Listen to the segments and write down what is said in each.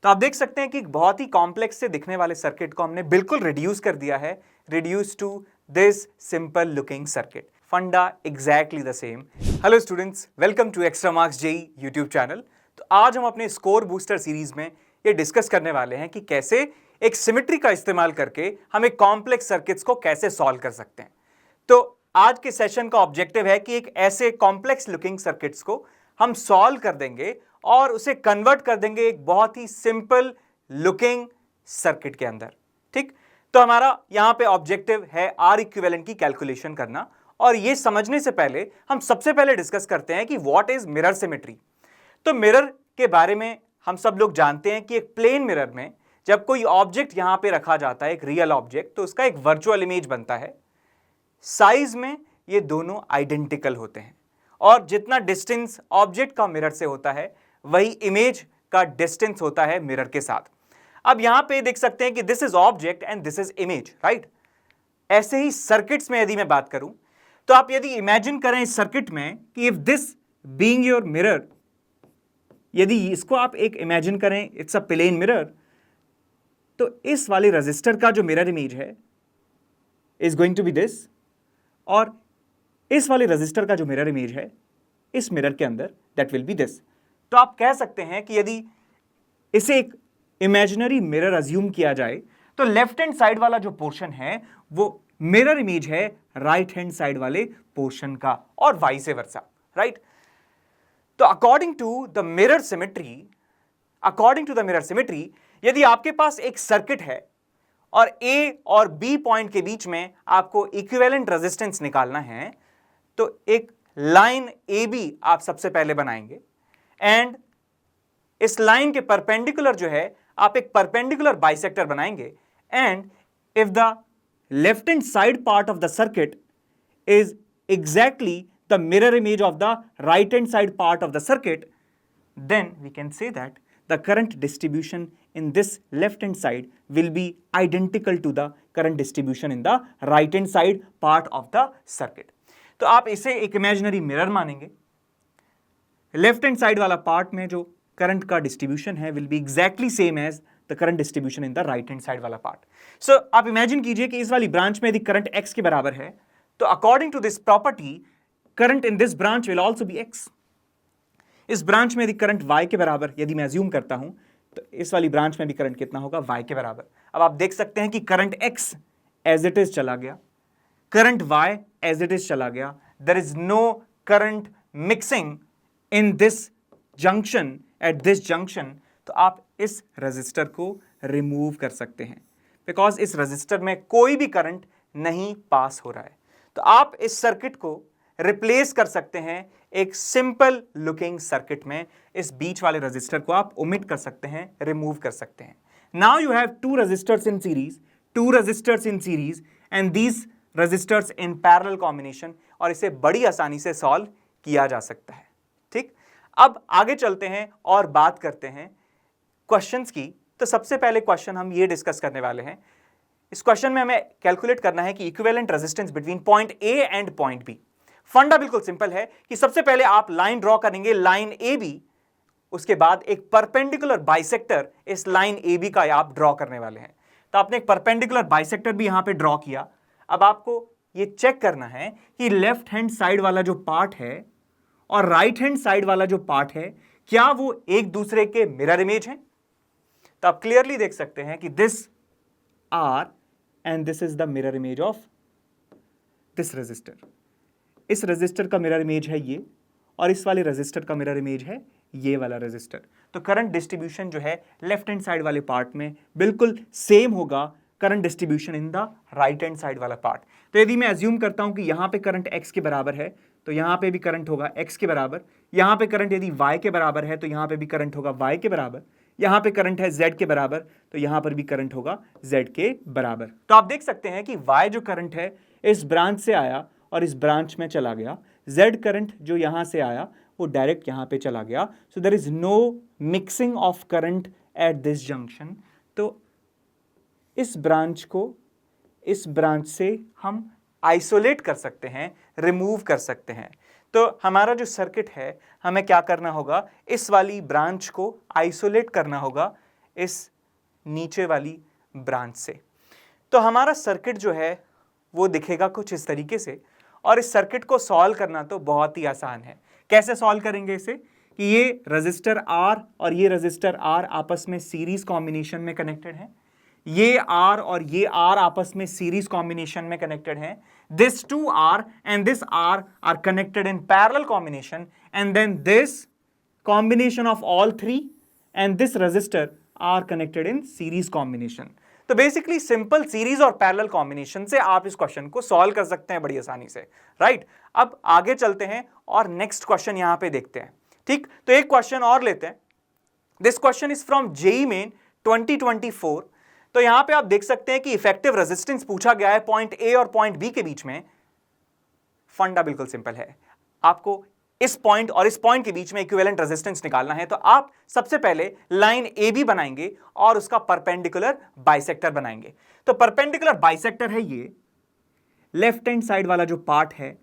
तो आप देख सकते हैं कि एक बहुत ही कॉम्प्लेक्स से दिखने वाले सर्किट को हमने बिल्कुल रिड्यूस कर दिया है, reduce to this simple looking circuit. फंडा exactly the same. Hello students, welcome to Extramarks JEE YouTube channel. तो आज हम अपने स्कोर बूस्टर सीरीज में ये डिस्कस करने वाले हैं कि कैसे एक सिमेट्री का इस्तेमाल करके हम एक कॉम्प्लेक्स सर्किट्स को कैसे सॉल्व कर सकते हैं। तो आज के सेशन का ऑब्जेक्टिव है कि एक ऐसे कॉम्प्लेक्स लुकिंग सर्किट्स को हम सॉल्व कर देंगे और उसे कन्वर्ट कर देंगे एक बहुत ही सिंपल लुकिंग सर्किट के अंदर। ठीक, तो हमारा यहां पे ऑब्जेक्टिव है आर इक्विवेलेंट की कैलकुलेशन करना। और यह समझने से पहले हम सबसे पहले डिस्कस करते हैं कि व्हाट इज मिरर सिमेट्री। तो मिरर के बारे में हम सब लोग जानते हैं कि एक प्लेन मिरर में जब कोई ऑब्जेक्ट यहां पे रखा जाता है, एक रियल ऑब्जेक्ट, तो उसका एक वर्चुअल इमेज बनता है। साइज में ये दोनों आइडेंटिकल होते हैं और जितना डिस्टेंस ऑब्जेक्ट का मिरर से होता है वही इमेज का डिस्टेंस होता है मिरर के साथ। अब यहां पे देख सकते हैं कि this is object and this is image, right. ऐसे ही सर्किट्स में यदि मैं बात करूं तो आप यदि इमेजिन करें इस सर्किट में कि if this being your mirror, यदि इसको आप एक इमेजिन करें इट्स अ प्लेन मिरर, तो इस वाले रजिस्टर का जो मिरर इमेज है is going to be this, और इस वाले रजिस्टर का जो मिरर इमेज है इस मिरर के अंदर दैट विल बी दिस। तो आप कह सकते हैं कि यदि इसे एक इमेजिनरी मिरर अज्यूम किया जाए तो लेफ्ट हैंड साइड वाला जो पोर्शन है वो मिरर इमेज है राइट हैंड साइड वाले पोर्शन का, और वाइस वर्सा, राइट। तो according to the mirror symmetry, यदि आपके पास एक सर्किट है और A और B पॉइंट के बीच में आपको इक्विवेलेंट रेजिस्टेंस निकालना है, तो एक लाइन AB आप सबसे पहले बनाएंगे एंड इस लाइन के परपेंडिकुलर जो है आप एक परपेंडिकुलर बाइसेक्टर बनाएंगे, and if the left hand side part of the circuit is exactly the mirror image of the right hand side part of the circuit, then we can say that the current distribution in this left hand side will be identical to the current distribution in the right hand side part of the circuit. तो आप इसे एक imaginary mirror मानेंगे। Left hand side वाला part में जो current का distribution है will be exactly same as the current distribution in the right hand side वाला पार्ट। सो आप इमेजिन कीजिए कि इस वाली ब्रांच में यदि करंट x के बराबर है तो according to this property current in this branch will also be x। इस ब्रांच में यदि करंट y के बराबर यदि मैं अज्यूम करता हूं तो इस वाली ब्रांच में भी करंट कितना होगा, y के बराबर। अब आप देख सकते हैं कि current x as it is चला गया, current y as it is चला गया, there is no current mixing in this junction, at this junction. तो आप इस रजिस्टर को रिमूव कर सकते हैं बिकॉज इस रजिस्टर में कोई भी करंट नहीं पास हो रहा है। तो आप इस सर्किट को रिप्लेस कर सकते हैं एक सिंपल लुकिंग सर्किट में। इस बीच वाले रजिस्टर को आप ओमिट कर सकते हैं, रिमूव कर सकते हैं। Now you have two registers in series and these registers in parallel combination, और इसे बड़ी आसानी से सॉल्व किया जा सकता है। ठीक, अब आगे चलते हैं और बात करते हैं क्वेश्चंस की। तो सबसे पहले क्वेश्चन हम ये डिस्कस करने वाले हैं। इस क्वेश्चन में हमें कैलकुलेट करना है कि equivalent resistance between point A and point B. फंडा बिल्कुल सिंपल है कि सबसे पहले आप लाइन ड्रॉ करेंगे, लाइन ए बी, उसके बाद एक परपेंडिकुलर बाइसेक्टर इस लाइन ए बी का आप ड्रॉ करने वाले हैं। तो आपने एक परपेंडिकुलर बाइसेक्टर भी यहां पे ड्रॉ किया। अब आपको ये चेक करना है कि लेफ्ट हैंड साइड वाला जो पार्ट है और राइट हैंड साइड वाला जो पार्ट है क्या वो एक दूसरे के मिरर इमेज हैं। तो आप क्लियरली देख सकते हैं कि this R and this is the mirror image of this register. इस रजिस्टर का मिरर इमेज है ये, और इस वाले रजिस्टर का मिरर इमेज है ये वाला रजिस्टर। तो करंट डिस्ट्रीब्यूशन जो है लेफ्ट हैंड साइड वाले पार्ट में बिल्कुल सेम होगा current distribution in the right hand side वाला पार्ट। तो यदि मैं अज्यूम करता हूं कि यहां पे करंट x के बराबर है तो यहां पे भी करंट होगा x के बराबर, यहां पे करंट यदि y के बराबर है तो यहां पे भी करंट होगा y के बराबर, यहां पे करंट है z के बराबर तो यहां पर भी करंट होगा z के बराबर। तो आप देख सकते हैं कि y जो करंट है इस ब्रांच से आया और इस ब्रांच में चला गया, z करंट जो यहां से आया वो डायरेक्ट यहां पे चला गया। So there is no mixing of current at this junction. तो इस ब्रांच को इस ब्रांच से हम आइसोलेट कर सकते हैं, रिमूव कर सकते हैं। तो हमारा जो सर्किट है हमें क्या करना होगा, इस वाली ब्रांच को आइसोलेट करना होगा इस नीचे वाली ब्रांच से। तो हमारा सर्किट जो है वो दिखेगा कुछ इस तरीके से, और इस सर्किट को सॉल्व करना तो बहुत ही आसान है। कैसे सॉल्व करेंगे इसे कि ये रजिस्टर R और ये रजिस्टर R आपस में सीरीज कॉम्बिनेशन में कनेक्टेड है, ये R और ये R आपस में सीरीज कॉम्बिनेशन में कनेक्टेड है, this 2R and this R are connected in parallel combination, and then this combination of all three and this register are connected in series combination. तो basically simple series और parallel combination से आप इस question को solve कर सकते हैं बड़ी आसानी से, राइट। अब आगे चलते हैं और नेक्स्ट क्वेश्चन यहां पे देखते हैं, ठीक। तो एक क्वेश्चन और लेते हैं। This question is from JEE main 2024। तो यहां पे आप देख सकते हैं कि इफेक्टिव रेजिस्टेंस पूछा गया है पॉइंट ए और पॉइंट बी के बीच में। फंडा बिल्कुल सिंपल है, आपको इस पॉइंट और इस पॉइंट के बीच में इक्विवेलेंट रेजिस्टेंस निकालना है। तो आप सबसे पहले लाइन ए बी बनाएंगे और उसका परपेंडिकुलर बाइसेक्टर बनाएंगे। तो परपेंडिकुलर बाइसेक्टर है ये, लेफ्ट हैंड साइड वाला जो पार्ट है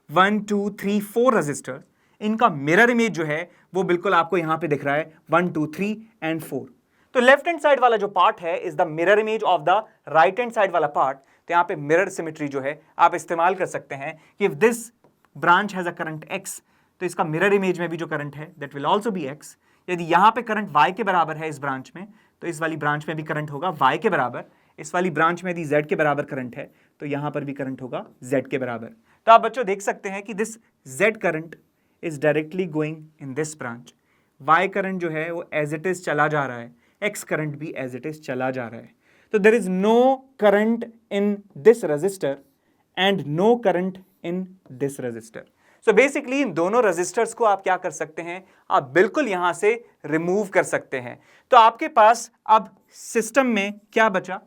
1 2 3 4 रजिस्टर, इनका मिरर इमेज जो है वो बिल्कुल आपको यहां पे दिख रहा है 1 2 3 एंड 4। तो लेफ्ट हैंड साइड वाला जो पार्ट है is the mirror image of the right hand side वाला पार्ट। तो यहां पे मिरर सिमेट्री जो है आप इस्तेमाल कर सकते हैं कि if this branch has a current x, तो इसका मिरर इमेज में भी जो करंट है that will also be x। यदि यहां पे करंट y के बराबर है इस ब्रांच में, तो इस वाली ब्रांच में भी करंट होगा y के बराबर। इस वाली ब्रांच में यदि z के बराबर करंट है तो यहां पर भी करंट होगा z के बराबर। तो आप बच्चों देख सकते हैं कि this z current is directly going in this branch, y current जो है वो एज इट इज चला जा रहा है, x करंट भी एज इट इज चला जा रहा है। तो there is no current in this register and no current in this register. So basically इन दोनों रजिस्टर्स को आप क्या कर सकते हैं, आप बिल्कुल यहां से रिमूव कर सकते हैं। तो आपके पास अब सिस्टम में क्या बचा,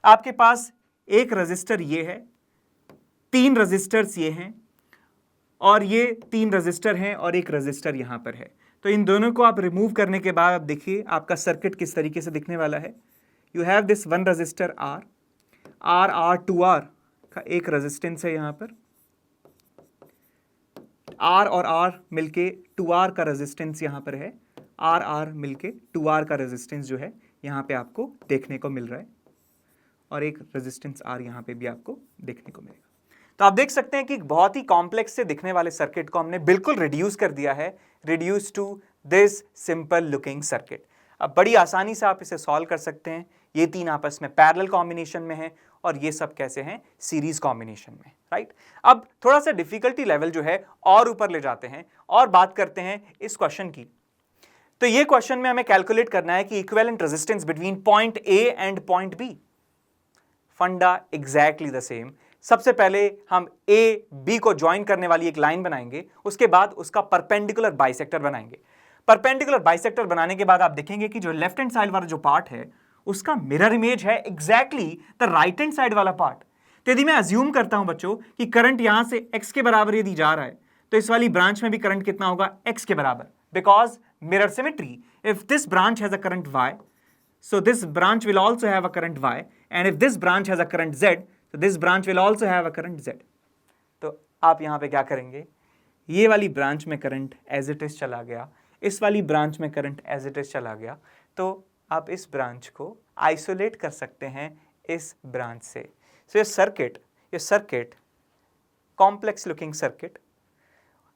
आपके पास एक रजिस्टर ये है, 3 रजिस्टर्स ये हैं, और ये 3 रजिस्टर हैं और एक रजिस्टर यहां पर है। तो इन दोनों को आप रिमूव करने के बाद आप देखिए आपका सर्किट किस तरीके से दिखने वाला है। You have this 1 register R 2R का एक रेजिस्टेंस है यहां पर, R और R मिलके 2R का रेजिस्टेंस यहां पर है, R मिलके 2R का रेजिस्टेंस जो है यहां पे आपको देखने को मिल रहा है, और एक रेजिस्टेंस R यहां पे भी आपको देखने को मिलेगा। तो आप देख सकते हैं कि बहुत ही कॉम्प्लेक्स से दिखने वाले सर्किट को हमने बिल्कुल रिड्यूस कर दिया है, reduce to this simple looking circuit. अब बड़ी आसानी से आप इसे सॉल्व कर सकते हैं। ये 3 आपस में पैरेलल कॉम्बिनेशन में है और ये सब कैसे हैं, सीरीज कॉम्बिनेशन में, राइट। अब थोड़ा सा डिफिकल्टी लेवल जो है और ऊपर ले जाते हैं और बात करते हैं इस क्वेश्चन की। तो ये क्वेश्चन में हमें कैलकुलेट करना है कि equivalent resistance between point A and point B. फंडा एग्जैक्टली द सेम। सबसे पहले हम ए बी को ज्वाइन करने वाली एक लाइन बनाएंगे, उसके बाद उसका परपेंडिकुलर बाइसेक्टर बनाएंगे। परपेंडिकुलर बाइसेक्टर बनाने के बाद आप देखेंगे कि जो लेफ्ट हैंड साइड वाला जो पार्ट है उसका मिरर इमेज है exactly the right hand side वाला पार्ट। तो यदि मैं अज्यूम करता हूं बच्चों कि करंट यहां से x के बराबर यदि जा रहा है, तो इस वाली ब्रांच में भी करंट कितना होगा, x के बराबर, because mirror symmetry. If this branch has a current y, so this branch will also have a current y, and if this branch has a current z, so this branch will also have a current z। तो आप यहां पे क्या करेंगे, ये वाली branch में current as it is चला गया, इस वाली ब्रांच में करंट एज इट इज चला गया, तो आप इस ब्रांच को आइसोलेट कर सकते हैं इस ब्रांच से। सो ये सर्किट कॉम्प्लेक्स लुकिंग सर्किट,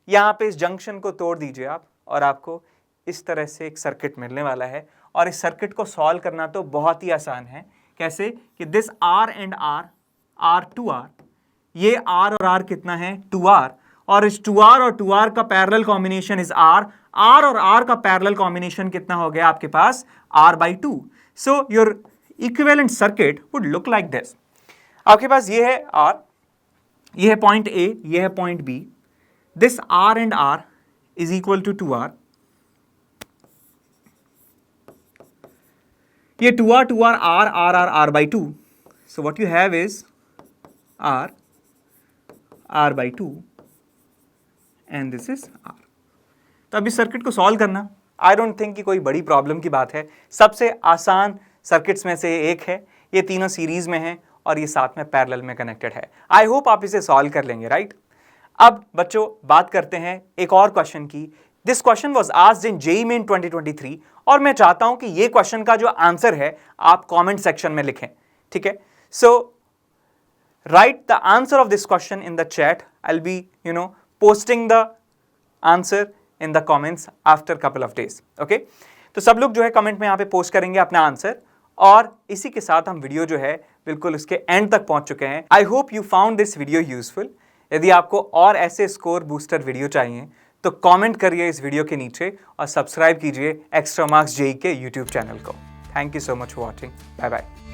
यहां पे इस जंक्शन को तोड़ दीजिए आप और आपको इस तरह से एक सर्किट मिलने वाला है। और इस सर्किट को सॉल्व करना तो बहुत ही आसान है। कैसे कि this R and R 2R, ये R और R कितना है 2R, और इस 2R और 2R का पैरेलल कॉम्बिनेशन इज R और R का पैरेलल कॉम्बिनेशन कितना हो गया आपके पास R/2। So your equivalent circuit would look like this. आपके पास ये है R, ये है पॉइंट A, ये है point B, this R and R is equal to 2R, ये 2R R/2, so what you have is R/2 and this is R। तो अब इस सर्किट को सॉल्व करना आई डोंट थिंक कि कोई बड़ी प्रॉब्लम की बात है, सबसे आसान सर्किट्स में से एक है। ये तीनों सीरीज में हैं और ये साथ में पैरेलल में कनेक्टेड है। आई होप आप इसे सॉल्व कर लेंगे, राइट। अब बच्चों बात करते हैं एक और क्वेश्चन की। This question was asked in JEE main 2023 और मैं चाहता हूं कि ये क्वेश्चन का जो आंसर है आप कमेंट सेक्शन में लिखें, ठीक है। So write the answer of this question in the chat. I will be posting the answer in the comments after couple of days, okay. तो सब लोग जो है कमेंट में यहां पे पोस्ट करेंगे अपना आंसर, और इसी के साथ हम वीडियो जो है बिल्कुल उसके एंड तक पहुंच चुके हैं। I hope you found this video useful. यदि आपको और ऐसे स्कोर बूस्टर वीडियो चाहिए तो कमेंट करिए इस वीडियो के नीचे और सब्सक्राइब कीजिए एक्स्ट्रा मार्क्स जेईई के यूट्यूब चैनल को। Thank you so much for watching. Bye bye.